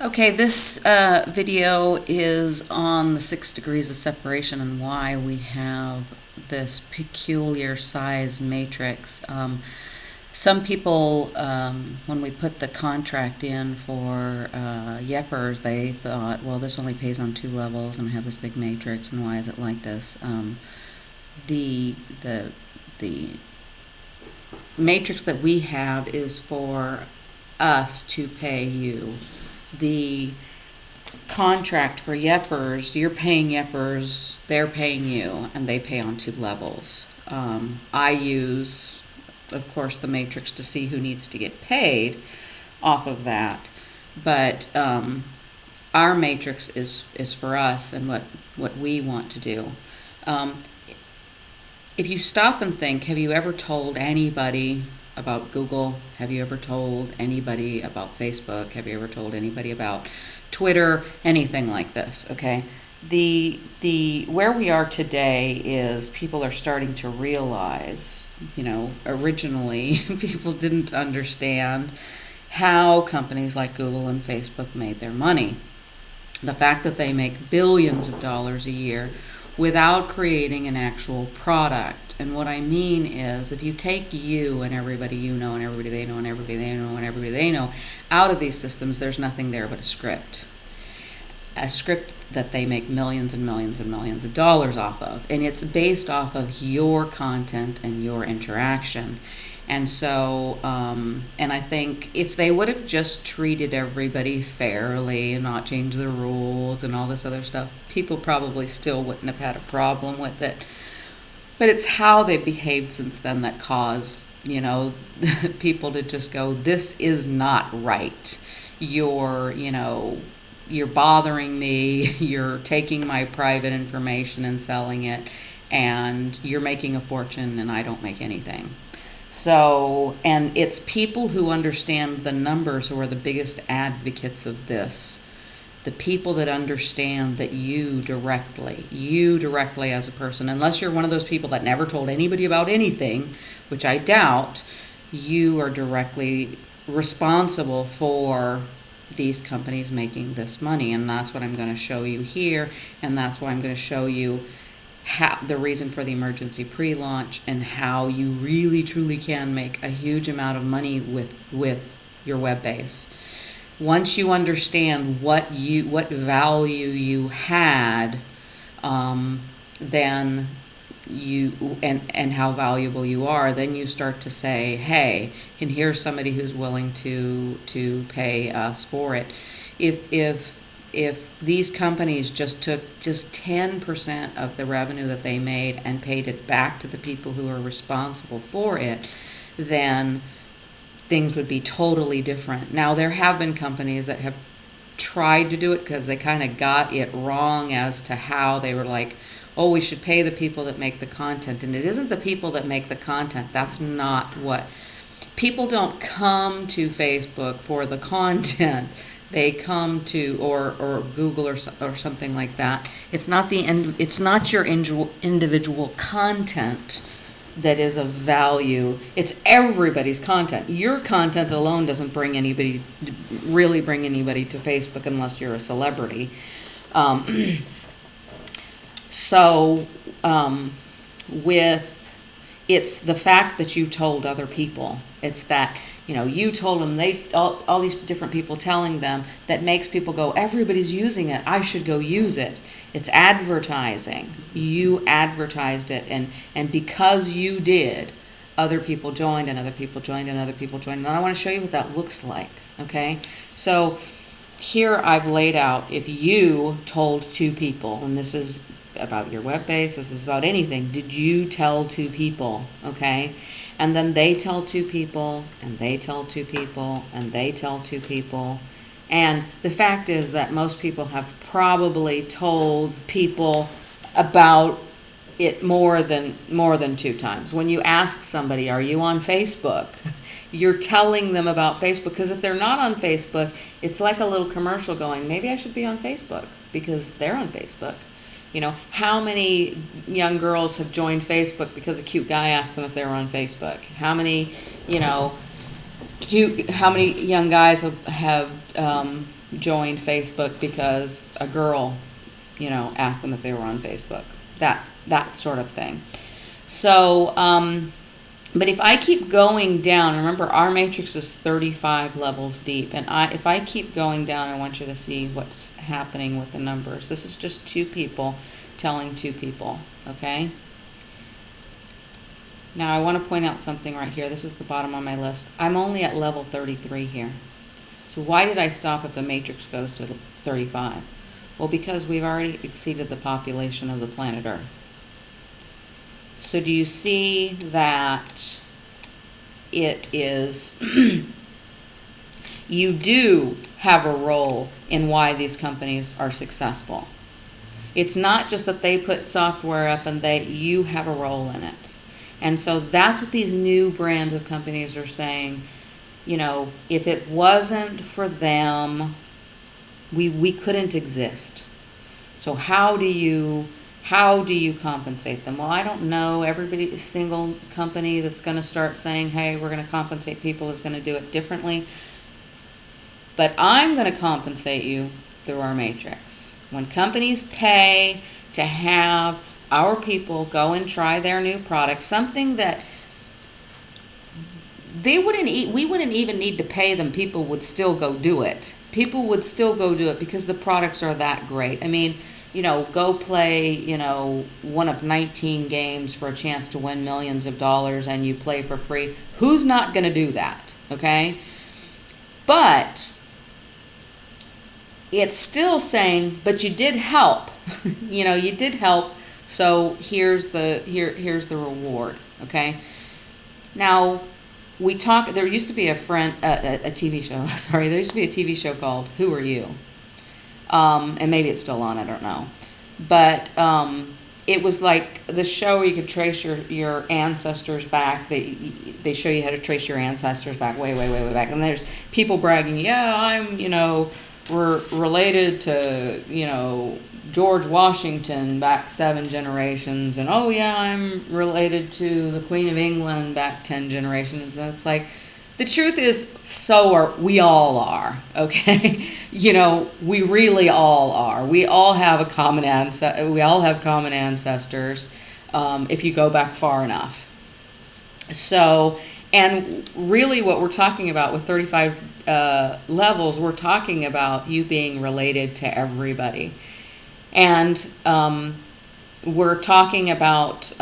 Okay, this video is on the 6 degrees of separation and why we have this peculiar size matrix. Some people, when we put the contract in for Yepers, they thought, well, this only pays on 2 levels and I have this big matrix, and why is it like this? The matrix that we have is for us to pay you. The contract for Yepers, you're paying Yepers, they're paying you, and they pay on 2 levels. I use, of course, the matrix to see who needs to get paid off of that, but our matrix is for us and what we want to do. If you stop and think, have you ever told anybody about Google? Have you ever told anybody about Facebook? Have you ever told anybody about Twitter? Anything like this, okay? The where we are today is people are starting to realize, originally people didn't understand how companies like Google and Facebook made their money. The fact that they make billions of dollars a year without creating an actual product. And what I mean is, if you take you and everybody you know and everybody they know and everybody they know and everybody they know out of these systems, there's nothing there but a script. A script that they make millions and millions and millions of dollars off of. And it's based off of your content and your interaction. And so, and I think if they would have just treated everybody fairly and not changed the rules and all this other stuff, people probably still wouldn't have had a problem with it. But it's how they behaved since then that caused, people to just go, this is not right. You're bothering me, you're taking my private information and selling it, and you're making a fortune and I don't make anything. So, and it's people who understand the numbers who are the biggest advocates of this. The people that understand that you directly as a person, unless you're one of those people that never told anybody about anything, which I doubt, you are directly responsible for these companies making this money. And that's what I'm going to show you here, and that's why I'm going to show you the reason for the emergency pre-launch and how you really truly can make a huge amount of money with your web base. Once you understand what value you had, then you and how valuable you are, then you start to say, hey, and here's somebody who's willing to pay us for it. If these companies just took 10% of the revenue that they made and paid it back to the people who are responsible for it, then things would be totally different. Now, there have been companies that have tried to do it because they kind of got it wrong as to how they were like, oh, we should pay the people that make the content. And it isn't the people that make the content. That's not what. People don't come to Facebook for the content. They come to or Google or something like that. It's not your individual content that is of value. It's everybody's content. Your content alone doesn't really bring anybody to Facebook unless you're a celebrity. It's the fact that you told other people. It's that you told them, all these different people telling them, that makes people go, everybody's using it, I should go use it. It's advertising. You advertised it, and because you did, other people joined and other people joined and other people joined. And I want to show you what that looks like, okay? So here I've laid out, if you told 2 people, and this is about your web base, this is about anything, did you tell 2 people, okay? And then they tell 2 people, and they tell 2 people, and they tell 2 people. And the fact is that most people have probably told people about it more than 2 times. When you ask somebody, are you on Facebook? You're telling them about Facebook, because if they're not on Facebook, it's like a little commercial going, maybe I should be on Facebook because they're on Facebook. How many young girls have joined Facebook because a cute guy asked them if they were on Facebook? How many young guys have joined Facebook because a girl, asked them if they were on Facebook. That sort of thing. So, but if I keep going down, remember our matrix is 35 levels deep, and if I keep going down, I want you to see what's happening with the numbers. This is just two people telling two people, okay? Now I want to point out something right here. This is the bottom on my list. I'm only at level 33 here. So why did I stop if the matrix goes to 35? Well, because we've already exceeded the population of the planet Earth. So do you see that it is, you do have a role in why these companies are successful. It's not just that they put software up and you have a role in it. And so that's what these new brands of companies are saying. If it wasn't for them, we couldn't exist. So how do you compensate them? Well, I don't know. Every single company that's going to start saying, hey, we're going to compensate people is going to do it differently. But I'm going to compensate you through our matrix. When companies pay to have our people go and try their new product, something that we wouldn't even need to pay them, people would still go do it. People would still go do it because the products are that great. I mean, go play, one of 19 games for a chance to win millions of dollars and you play for free. Who's not going to do that, okay? But it's still saying, but you did help. You did help, so here's the reward, okay? Now, there used to be a TV show, sorry, there used to be a TV show called Who Are You? And maybe it's still on, I don't know. But it was like the show where you could trace your ancestors back. They show you how to trace your ancestors back way, way, way, way back. And there's people bragging, yeah, I'm, we're related to, George Washington back 7 generations. And, oh, yeah, I'm related to the Queen of England back 10 generations. And it's like, the truth is, we all are, okay? We really all are. We all have common ancestors if you go back far enough. So, and really what we're talking about with 35 levels, we're talking about you being related to everybody. And we're talking about,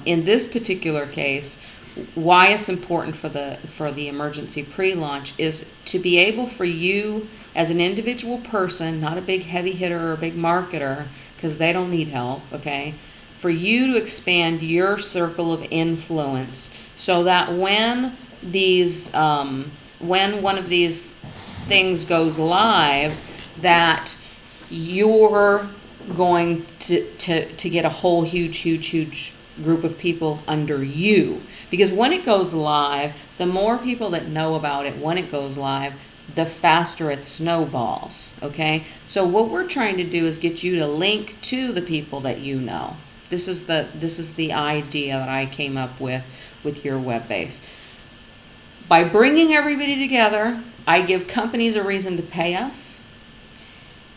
in this particular case, why it's important for the emergency pre-launch is to be able for you as an individual person, not a big heavy hitter or a big marketer, because they don't need help, okay, for you to expand your circle of influence so that when one of these things goes live, that you're going to get a whole huge group of people under you. Because when it goes live, the more people that know about it when it goes live, the faster it snowballs, okay? So what we're trying to do is get you to link to the people that you know. This is the idea that I came up with your web base. By bringing everybody together, I give companies a reason to pay us.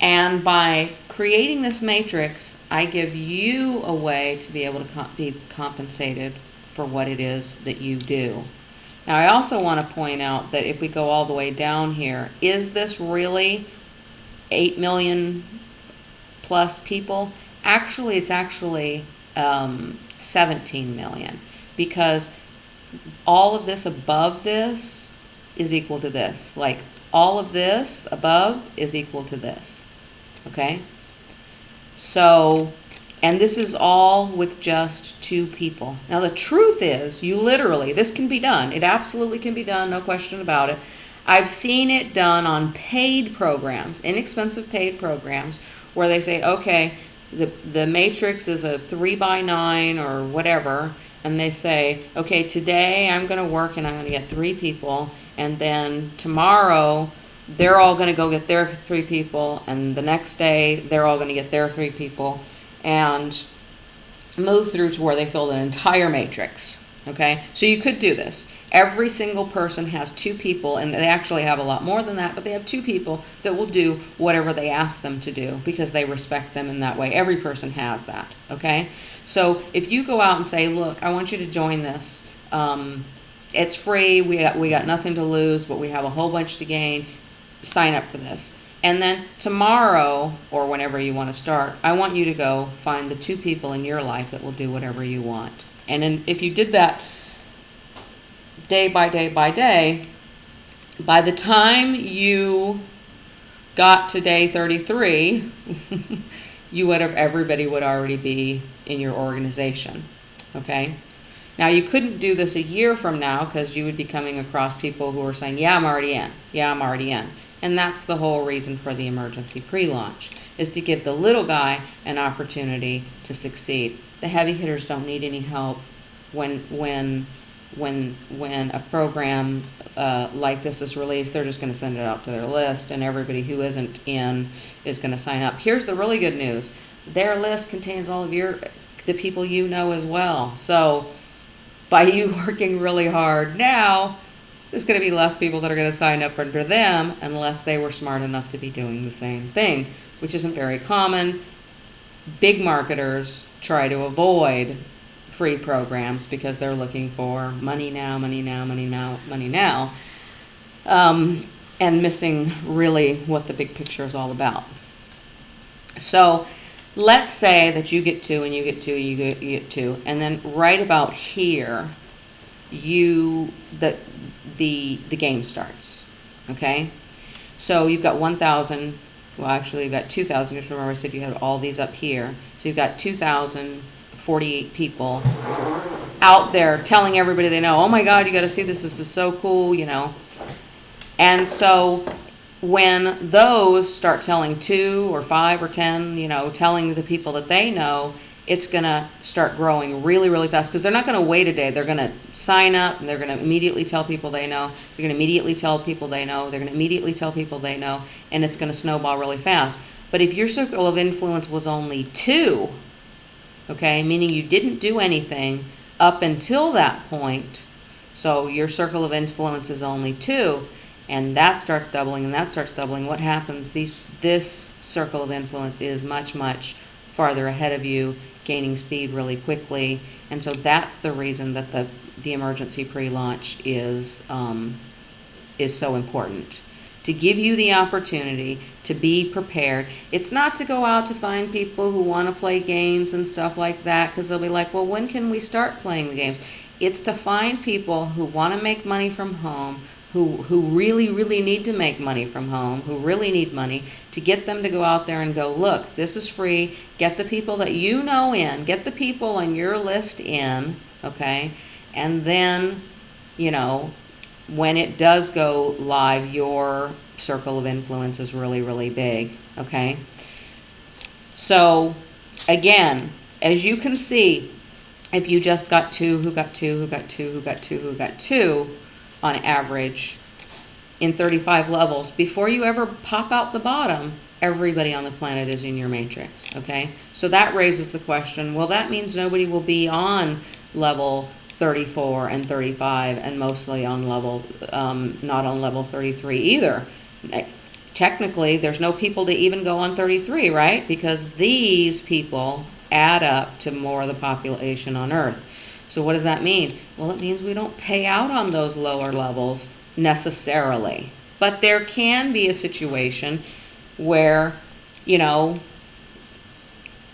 And by creating this matrix, I give you a way to be able to be compensated for what it is that you do. Now, I also want to point out that if we go all the way down here, is this really 8 million plus people? Actually, it's 17 million, because all of this above this is equal to this. Like, all of this above is equal to this, okay? So, and this is all with just 2 people. Now, the truth is, this can be done. It absolutely can be done, no question about it. I've seen it done on paid programs, inexpensive paid programs, where they say, okay, the matrix is a 3x9 or whatever, and they say, okay, today I'm going to work and I'm going to get 3 people, and then tomorrow they're all going to go get their 3 people, and the next day they're all going to get their 3 people, and move through to where they fill an entire matrix, okay? So you could do this. Every single person has 2 people, and they actually have a lot more than that, but they have 2 people that will do whatever they ask them to do because they respect them in that way. Every person has that, okay? So if you go out and say, look, I want you to join this. It's free. We got nothing to lose, but we have a whole bunch to gain. Sign up for this. And then tomorrow, or whenever you want to start, I want you to go find the 2 people in your life that will do whatever you want. And then if you did that day by day by day, by the time you got to day 33, everybody would already be in your organization, okay? Now, you couldn't do this a year from now because you would be coming across people who are saying, yeah, I'm already in. Yeah, I'm already in. And that's the whole reason for the emergency pre-launch, is to give the little guy an opportunity to succeed. The heavy hitters don't need any help when a program like this is released. They're just going to send it out to their list, and everybody who isn't in is going to sign up. Here's the really good news. Their list contains all of the people you know as well. So by you working really hard now, there's going to be less people that are going to sign up under them unless they were smart enough to be doing the same thing, which isn't very common. Big marketers try to avoid free programs because they're looking for money now, money now, money now, money now, and missing really what the big picture is all about. So let's say that you get 2 and you get 2 and you get 2, and then right about here, the game starts, okay? So you've got 1,000, well actually you've got 2,000, just remember I said you had all these up here. So you've got 2,048 people out there telling everybody they know, oh my God, you got to see this, this is so cool, you know. And so when those start telling 2 or 5 or 10, you know, telling the people that they know, it's going to start growing really, really fast because they're not going to wait a day. They're going to sign up and they're going to immediately tell people they know. They're going to immediately tell people they know. They're going to immediately tell people they know, and it's going to snowball really fast. But if your circle of influence was only 2, okay, meaning you didn't do anything up until that point, so your circle of influence is only 2, and that starts doubling and that starts doubling, what happens? This circle of influence is much, much farther ahead of you, gaining speed really quickly, and so that's the reason that the emergency pre-launch is so important, to give you the opportunity to be prepared. It's not to go out to find people who want to play games and stuff like that, because they'll be like, well, when can we start playing the games? It's to find people who want to make money from home, who really, really need to make money from home, who really need money, to get them to go out there and go, look, this is free. Get the people that you know in. Get the people on your list in, okay? And then, you know, when it does go live, your circle of influence is really, really big, okay? So, again, as you can see, if you just got 2, who got 2, who got 2, who got 2, who got 2, on average, in 35 levels, before you ever pop out the bottom, everybody on the planet is in your matrix, okay? So that raises the question, well, that means nobody will be on level 34 and 35, and mostly on level, not on level 33 either. Technically, there's no people to even go on 33, right? Because these people add up to more of the population on Earth. So what does that mean? Well, it means we don't pay out on those lower levels necessarily. But there can be a situation where, you know,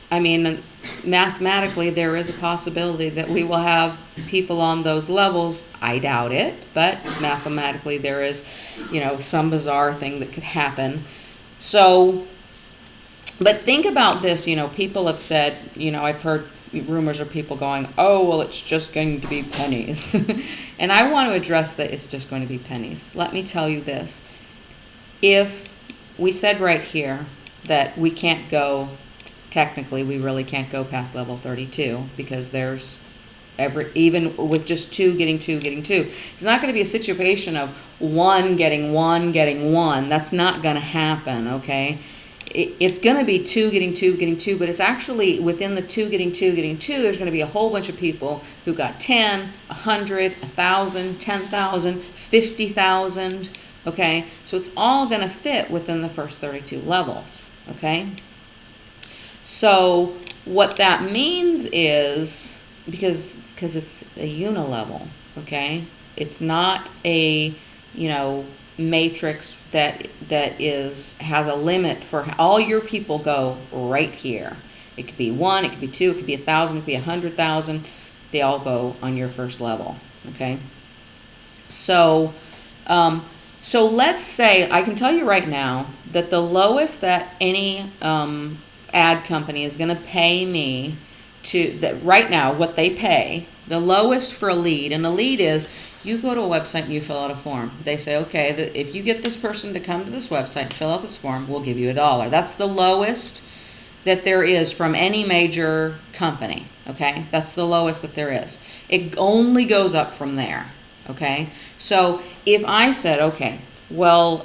I mean, mathematically there is a possibility that we will have people on those levels. I doubt it, but mathematically there is, you know, some bizarre thing that could happen. So, but think about this, you know, people have said, you know, I've heard rumors of people going, oh, well, it's just going to be pennies. And I want to address that it's just going to be pennies. Let me tell you this. If we said right here that we can't go, technically, we really can't go past level 32 because there's even with just 2 getting 2 getting 2. It's not going to be a situation of 1 getting 1 getting 1. That's not going to happen, okay? it's going to be 2 getting 2 getting 2, but it's actually within the 2 getting 2 getting 2, there's going to be a whole bunch of people who got 10, 100, 1,000, 10,000, 50,000, okay? So it's all going to fit within the first 32 levels, okay? So what that means is, because it's a unilevel, okay? It's not a, matrix that has a limit for all your people go right here. It could be 1, it could be 2, it could be 1,000, it could be 100,000. They all go on your first level, okay? So, so let's say, I can tell you right now that the lowest that any ad company is going to pay me right now, what they pay, the lowest for a lead, and the lead is, you go to a website and you fill out a form. They say, okay, if you get this person to come to this website and fill out this form, we'll give you $1. That's the lowest that there is from any major company, okay? That's the lowest that there is. It only goes up from there, okay? So if I said, okay, well,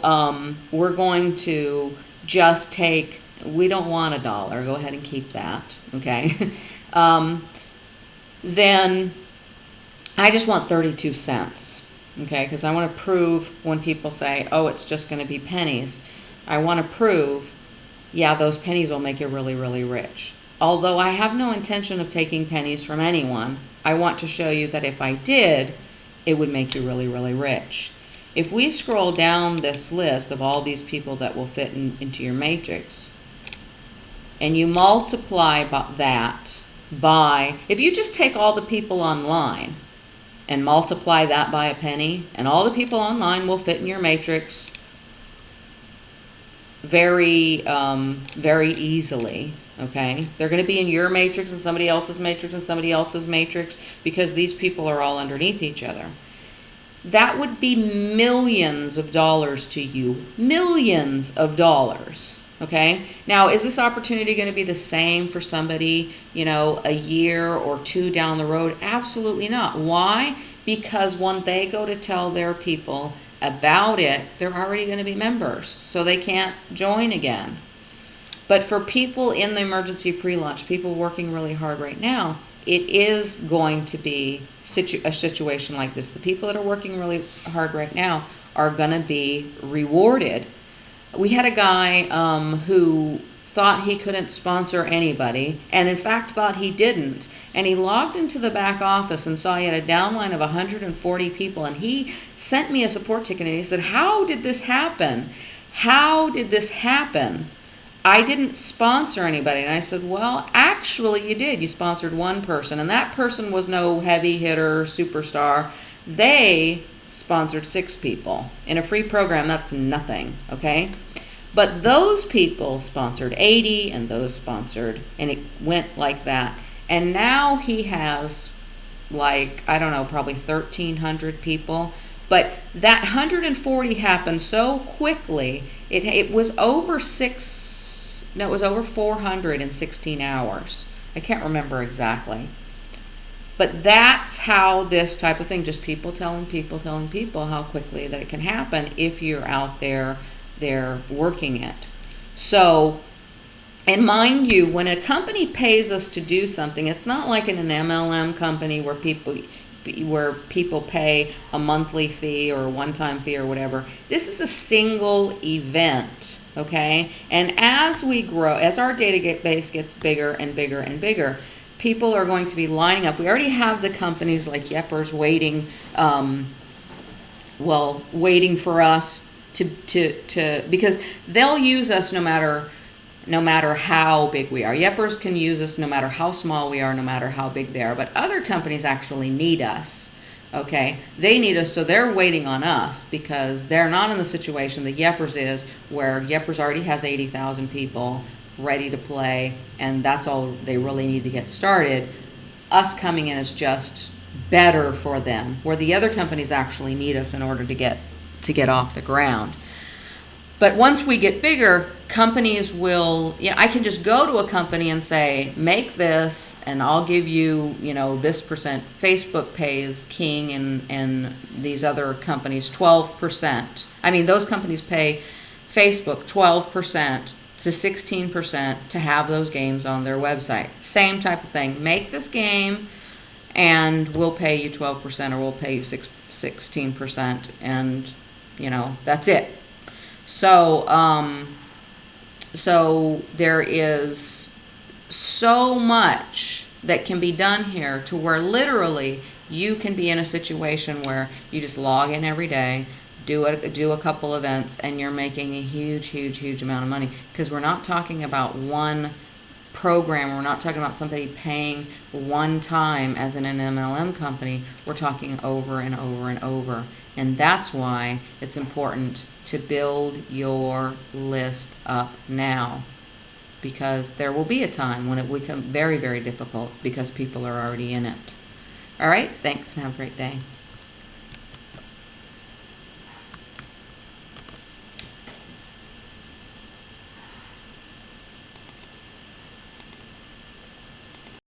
we're going to just take, we don't want $1, go ahead and keep that, okay? Then I just want 32 cents, okay? Because I want to prove when people say, oh, it's just going to be pennies, I want to prove, yeah, those pennies will make you really, really rich. Although I have no intention of taking pennies from anyone, I want to show you that if I did, it would make you really, really rich. If we scroll down this list of all these people that will fit into your matrix, and you multiply that by, if you just take all the people online and multiply that by a penny, and all the people online will fit in your matrix very, very easily, okay? They're going to be in your matrix and somebody else's matrix and somebody else's matrix, because these people are all underneath each other. That would be millions of dollars to you. Millions of dollars. Okay? Now, is this opportunity going to be the same for somebody, a year or 2 down the road? Absolutely not. Why? Because when they go to tell their people about it, they're already going to be members, so they can't join again. But for people in the emergency pre-launch, people working really hard right now, it is going to be a situation like this. The people that are working really hard right now are going to be rewarded. We had a guy who thought he couldn't sponsor anybody, and in fact thought he didn't. And he logged into the back office and saw he had a downline of 140 people, and he sent me a support ticket, and he said, how did this happen? How did this happen? I didn't sponsor anybody. And I said, well, actually you did. You sponsored one person, and that person was no heavy hitter, superstar. They sponsored 6 people. In a free program, that's nothing, okay? But those people sponsored 80, and those sponsored, and it went like that. And now he has, like, I don't know, probably 1,300 people. But that 140 happened so quickly, it was over 400 in 16 hours. I can't remember exactly. But that's how this type of thing, just people telling people how quickly that it can happen if you're out there working it. So, and mind you, when a company pays us to do something, it's not like in an MLM company where people pay a monthly fee or a one-time fee or whatever. This is a single event, okay? And as we grow, as our database gets bigger and bigger and bigger, people are going to be lining up. We already have the companies like Yepers waiting, waiting for us to because they'll use us no matter how big we are. Yepers can use us no matter how small we are, no matter how big they are. But other companies actually need us, okay? They need us, so they're waiting on us because they're not in the situation that Yepers is, where Yepers already has 80,000 people ready to play, and that's all they really need to get started. Us coming in is just better for them, where the other companies actually need us in order to get off the ground. But once we get bigger, companies will, I can just go to a company and say, make this and I'll give you, this percent. Facebook pays King and these other companies 12%. I mean, those companies pay Facebook 12% to 16% to have those games on their website. Same type of thing. Make this game and we'll pay you 12% or we'll pay you 16%, and that's it. So there is so much that can be done here to where literally you can be in a situation where you just log in every day, do a couple events, and you're making a huge amount of money, because we're not talking about one program. We're not talking about somebody paying one time as in an MLM company. We're talking over and over and over. And that's why it's important to build your list up now, because there will be a time when it will become very, very difficult because people are already in it. All right, thanks and have a great day.